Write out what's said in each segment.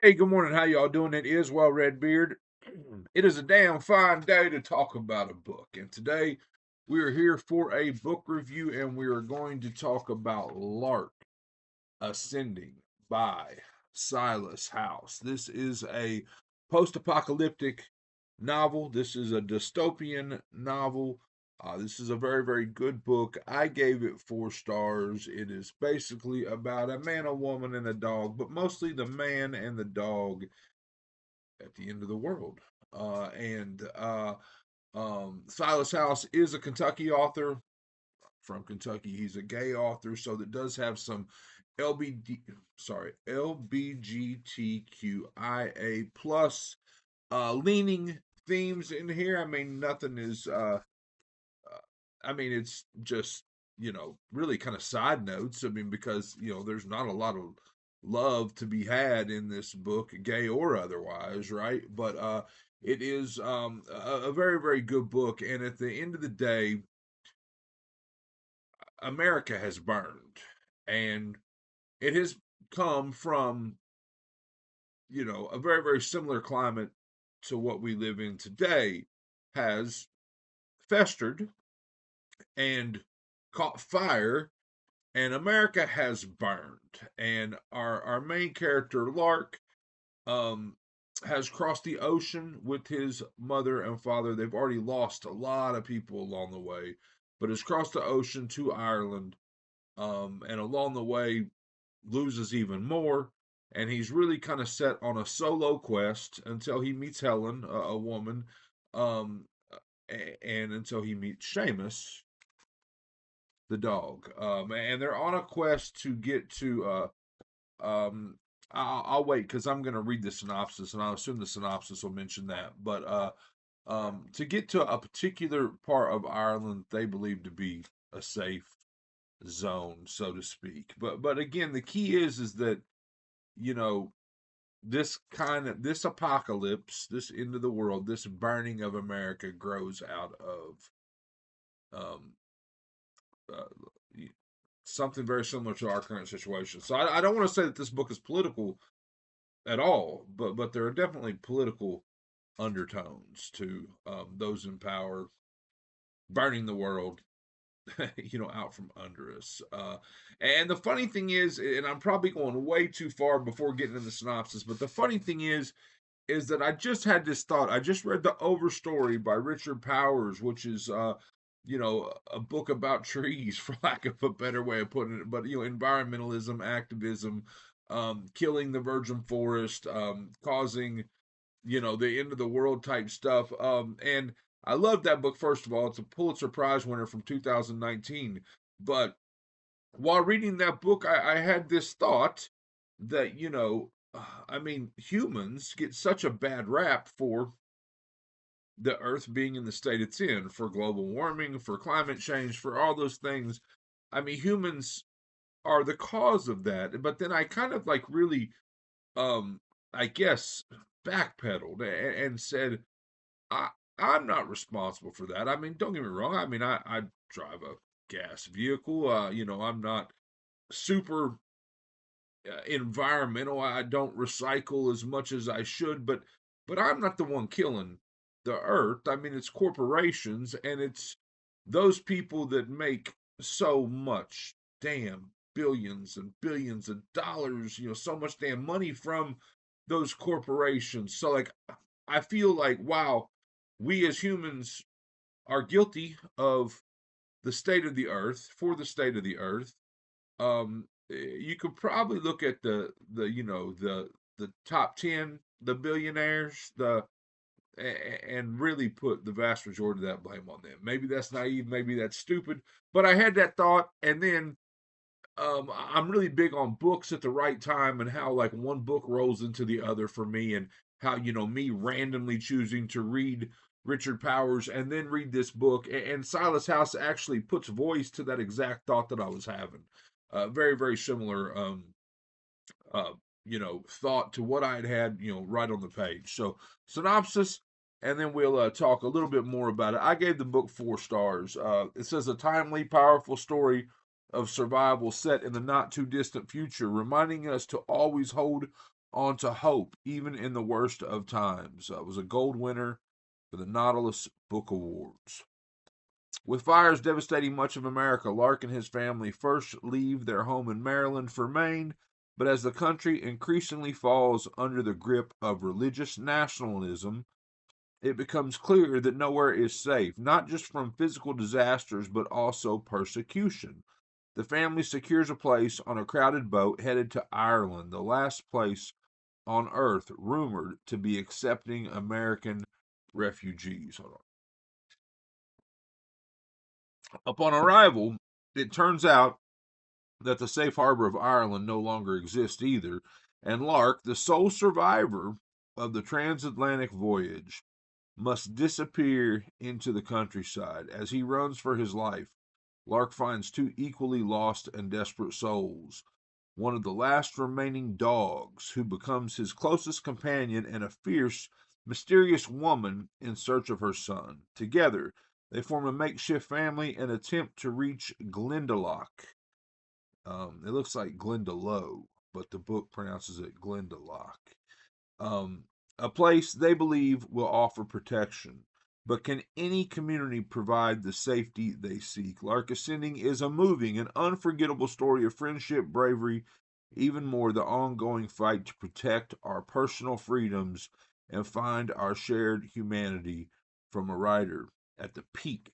Hey, good morning. How y'all doing? It is Well Red Beard. It is a damn fine day to talk about a book. And today we are here for a book review and we are going to talk about Lark Ascending by Silas House. This is a post apocalyptic novel. This is a dystopian novel. This is a very, very good book. I gave it 4 stars. It is basically about a man, a woman, and a dog, but mostly the man and the dog at the end of the world. Silas House is a Kentucky author from Kentucky. He's a gay author, so that does have some LBD, LBGTQIA plus leaning themes in here. I mean, nothing is. I mean, it's just really kind of side notes. I mean, because there's not a lot of love to be had in this book, gay or otherwise, right? But it is a very, very good book. And at the end of the day, America has burned, and it has come from a very, very similar climate to what we live in today, has festered and caught fire, and America has burned. And our main character, Lark, um, has crossed the ocean with his mother and father. They've already lost a lot of people along the way, but has crossed the ocean to Ireland, and along the way loses even more. And he's really kind of set on a solo quest until he meets Helen, a woman, um, and until he meets Seamus, the dog. And they're on a quest to get to. I'll wait because I'm going to read the synopsis, and I'll assume the synopsis will mention that. But to get to a particular part of Ireland, they believe to be a safe zone, so to speak. But again, the key is that you know this apocalypse, this end of the world, this burning of America grows out of um, uh, something very similar to our current situation. So I don't want to say that this book is political at all, but there are definitely political undertones to those in power burning the world, out from under us. And the funny thing is, and I'm probably going way too far before getting into the synopsis, but the funny thing is that I just had this thought. I just read the Overstory by Richard Powers, which is a book about trees, for lack of a better way of putting it. But environmentalism, activism, killing the virgin forest, causing the end of the world type stuff. And I love that book. First of all, it's a Pulitzer Prize winner from 2019. But while reading that book, I had this thought that I mean, humans get such a bad rap for the Earth being in the state it's in, for global warming, for climate change, for all those things. I mean, humans are the cause of that. But then I kind of like really, um, I guess, backpedaled and said, I I'm not responsible for that. I mean, don't get me wrong. I mean, I drive a gas vehicle. I'm not super environmental. I don't recycle as much as I should, but I'm not the one killing the earth. I mean, it's corporations and it's those people that make so much damn billions and billions of dollars, so much damn money from those corporations. So like I feel like wow, we as humans are guilty of the state of the earth, for the state of the earth. You could probably look at the top 10, the billionaires, and really put the vast majority of that blame on them. Maybe that's naive, maybe that's stupid, but I had that thought, and then I'm really big on books at the right time and how like one book rolls into the other for me, and how me randomly choosing to read Richard Powers and then read this book, and Silas House actually puts voice to that exact thought that I was having. Very, very similar uh, thought to what I had right on the page. So synopsis, and then we'll talk a little bit more about it. I gave the book 4 stars. It says a timely, powerful story of survival set in the not too distant future, reminding us to always hold on to hope, even in the worst of times. It was a gold winner for the Nautilus Book Awards. With fires devastating much of America, Lark and his family first leave their home in Maryland for Maine, but as the country increasingly falls under the grip of religious nationalism, it becomes clear that nowhere is safe, not just from physical disasters, but also persecution. The family secures a place on a crowded boat headed to Ireland, the last place on earth rumored to be accepting American refugees. Upon arrival, it turns out that the safe harbor of Ireland no longer exists either, and Lark, the sole survivor of the transatlantic voyage, must disappear into the countryside. As he runs for his life, Lark finds two equally lost and desperate souls. One of the last remaining dogs, who becomes his closest companion, and a fierce, mysterious woman in search of her son. Together, they form a makeshift family and attempt to reach Glendalough. It looks like Glendalough, but the book pronounces it Glendalough. Um, a place they believe will offer protection. But can any community provide the safety they seek? Lark Ascending is a moving and unforgettable story of friendship, bravery, even more the ongoing fight to protect our personal freedoms and find our shared humanity from a writer at the peak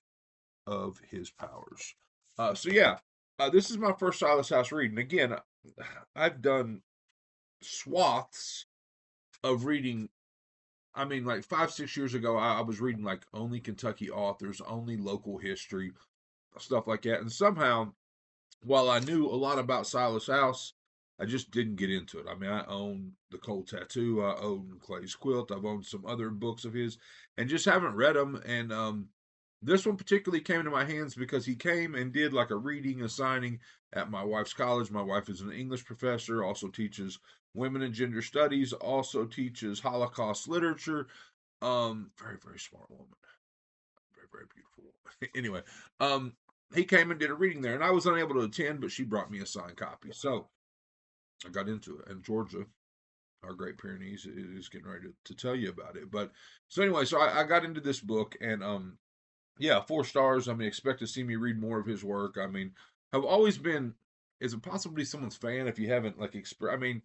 of his powers. This is my first Silas House read. And again, I've done swaths of reading. I mean, like 5, 6 years ago, I was reading like only Kentucky authors, only local history, stuff like that. And somehow, while I knew a lot about Silas House, I just didn't get into it. I mean, I own The Cold Tattoo, I own Clay's Quilt, I've owned some other books of his, and just haven't read them. And this one particularly came into my hands because he came and did like a reading, a signing at my wife's college. My wife is an English professor, also teaches women and gender studies, also teaches Holocaust literature. Very, very smart woman. Very, very beautiful. Anyway, he came and did a reading there, and I was unable to attend, but she brought me a signed copy. So I got into it. And Georgia, our Great Pyrenees, is getting ready to tell you about it. But so anyway, so I got into this book, and yeah, 4 stars. I mean, expect to see me read more of his work. I mean, I've always been. Is it possible to be someone's fan if you haven't like I mean,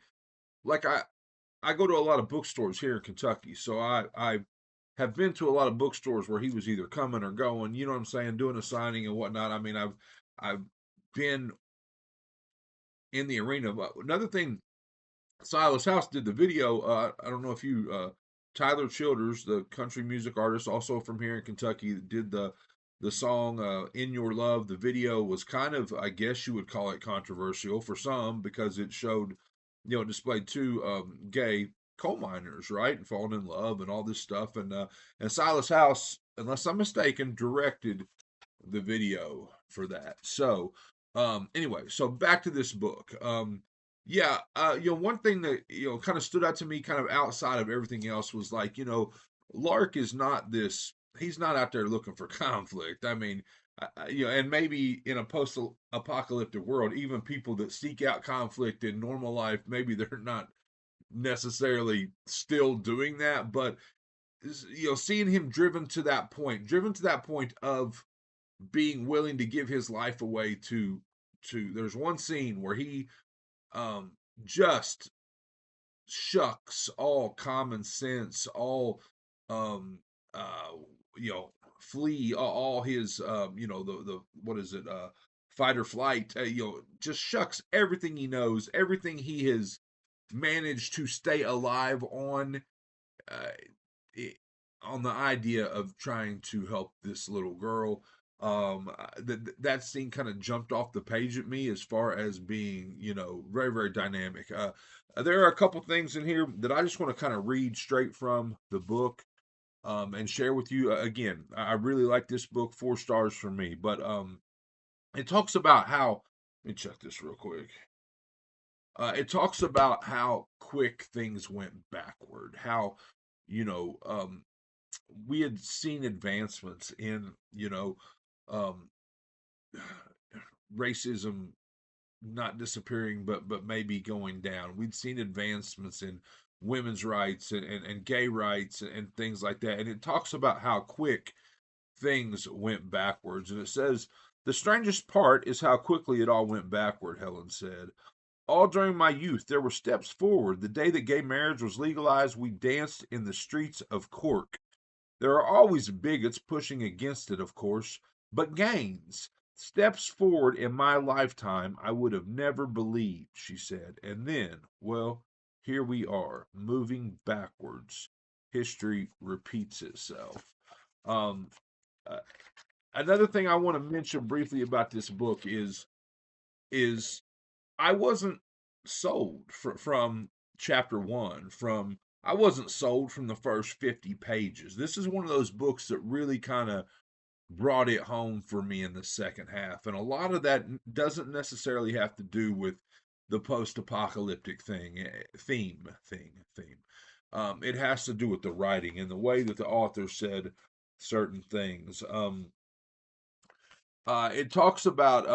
like I go to a lot of bookstores here in Kentucky, so I have been to a lot of bookstores where he was either coming or going. You know what I'm saying? Doing a signing and whatnot. I mean, I've been in the arena. But another thing, Silas House did the video. I don't know if you Tyler Childers, the country music artist, also from here in Kentucky, did the song "In Your Love." The video was kind of, I guess you would call it controversial for some because it showed, it displayed two gay coal miners, right, and falling in love and all this stuff. And Silas House, unless I'm mistaken, directed the video for that. So anyway, so back to this book. One thing that kind of stood out to me, kind of outside of everything else, was like, Lark is not this. He's not out there looking for conflict. I mean, and maybe in a post-apocalyptic world, even people that seek out conflict in normal life, maybe they're not necessarily still doing that. But seeing him driven to that point of being willing to give his life away to. There's one scene where he um just shucks all common sense, all um uh flee all his the what is it, fight or flight, just shucks everything he knows, everything he has managed to stay alive on, uh, it, on the idea of trying to help this little girl. That scene kind of jumped off the page at me as far as being, very, very dynamic. There are a couple things in here that I just want to kind of read straight from the book, and share with you. Again, I really like this book, 4 stars for me. But it talks about how. Let me check this real quick. It talks about how quick things went backward. How you know we had seen advancements in um, racism not disappearing, but maybe going down. We'd seen advancements in women's rights and gay rights and things like that. And it talks about how quick things went backwards. And it says, the strangest part is how quickly it all went backward, Helen said. All during my youth, there were steps forward. The day that gay marriage was legalized, we danced in the streets of Cork. There are always bigots pushing against it, of course, but gains, steps forward in my lifetime, I would have never believed, she said. And then, well, here we are, moving backwards. History repeats itself. Um, uh, Another thing I want to mention briefly about this book is I wasn't sold from chapter one. From I wasn't sold from the first 50 pages. This is one of those books that really kind of brought it home for me in the second half, and a lot of that doesn't necessarily have to do with the post-apocalyptic theme. It has to do with the writing and the way that the author said certain things. It talks about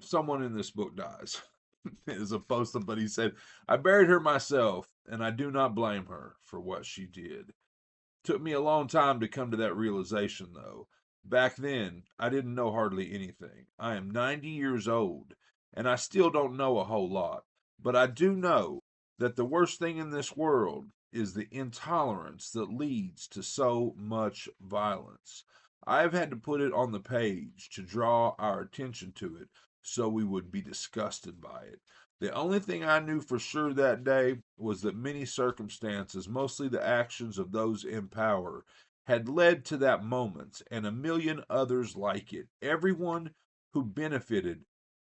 someone in this book dies. As opposed to, but he said, I buried her myself, and I do not blame her for what she did. Took me a long time to come to that realization, though. Back then, I didn't know hardly anything. I am 90 years old, and I still don't know a whole lot. But I do know that the worst thing in this world is the intolerance that leads to so much violence. I have had to put it on the page to draw our attention to it so we would be disgusted by it. The only thing I knew for sure that day was that many circumstances, mostly the actions of those in power, had led to that moment, and a million others like it. Everyone who benefited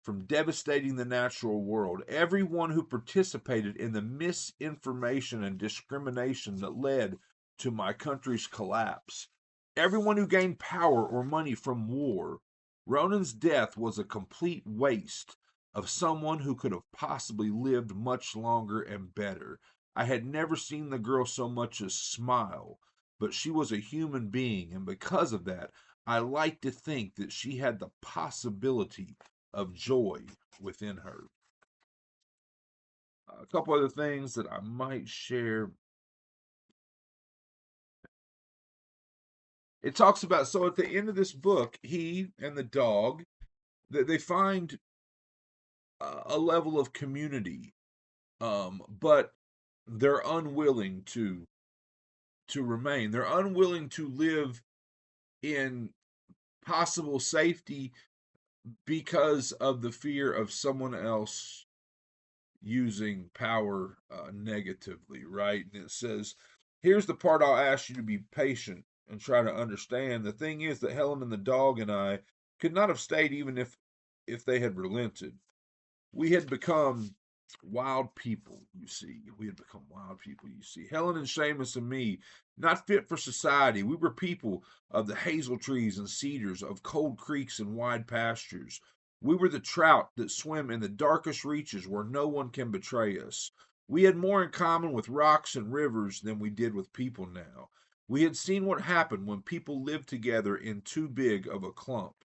from devastating the natural world, everyone who participated in the misinformation and discrimination that led to my country's collapse, everyone who gained power or money from war. Ronan's death was a complete waste of someone who could have possibly lived much longer and better. I had never seen the girl so much as smile, but she was a human being, and because of that, I like to think that she had the possibility of joy within her. A couple other things that I might share. It talks about, so at the end of this book, he and the dog, they find a level of community, but they're unwilling to remain. They're unwilling to live in possible safety because of the fear of someone else using power negatively, right? And it says, here's the part I'll ask you to be patient and try to understand. The thing is that Helen and the dog and I could not have stayed even if they had relented. We had become wild people, you see. We had become wild people, you see. Helen and Seamus and me, not fit for society. We were people of the hazel trees and cedars, of cold creeks and wide pastures. We were the trout that swim in the darkest reaches where no one can betray us. We had more in common with rocks and rivers than we did with people now. We had seen what happened when people lived together in too big of a clump.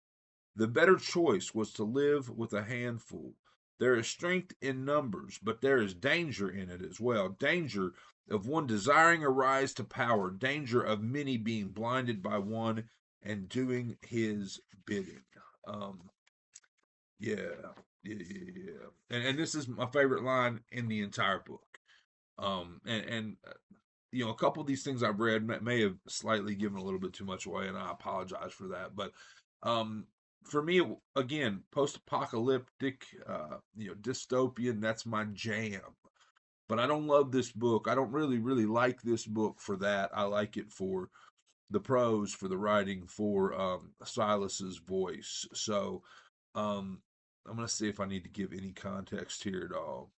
The better choice was to live with a handful. There is strength in numbers, but there is danger in it as well. Danger of one desiring a rise to power, danger of many being blinded by one and doing his bidding. Um, yeah, yeah. And this is my favorite line in the entire book. And you know, a couple of these things I've read may have slightly given a little bit too much away, and I apologize for that. But um, for me, again, post-apocalyptic, dystopian, that's my jam. But I don't love this book. I don't really like this book for that. I like it for the prose, for the writing, for Silas's voice. So um, I'm gonna see if I need to give any context here at all.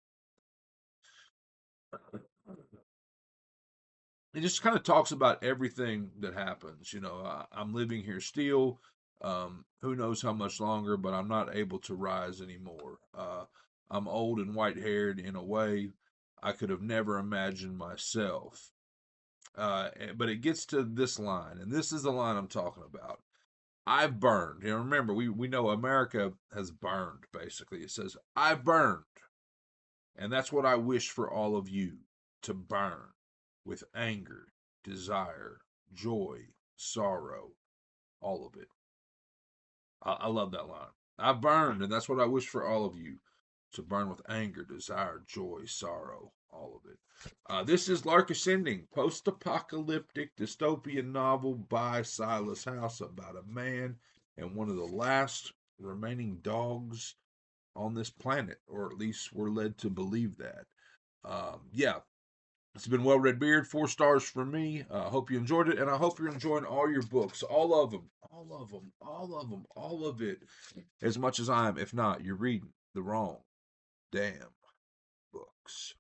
It just kind of talks about everything that happens. You know, I'm living here still. Who knows how much longer, but I'm not able to rise anymore. I'm old and white haired in a way I could have never imagined myself. But it gets to this line, and this is the line I'm talking about. I've burned. You know, remember, we know America has burned, basically. It says, I've burned. And that's what I wish for all of you, to burn with anger, desire, joy, sorrow, all of it. I love that line. I've burned, and that's what I wish for all of you, to burn with anger, desire, joy, sorrow, all of it. This is Lark Ascending, post apocalyptic dystopian novel by Silas House about a man and one of the last remaining dogs on this planet, or at least we're led to believe that. Yeah, it's been Well Read Beard, 4 stars for me. I hope you enjoyed it, and I hope you're enjoying all your books, all of them, all of them, all of them, all of it, as much as I am. If not, you're reading the wrong damn books.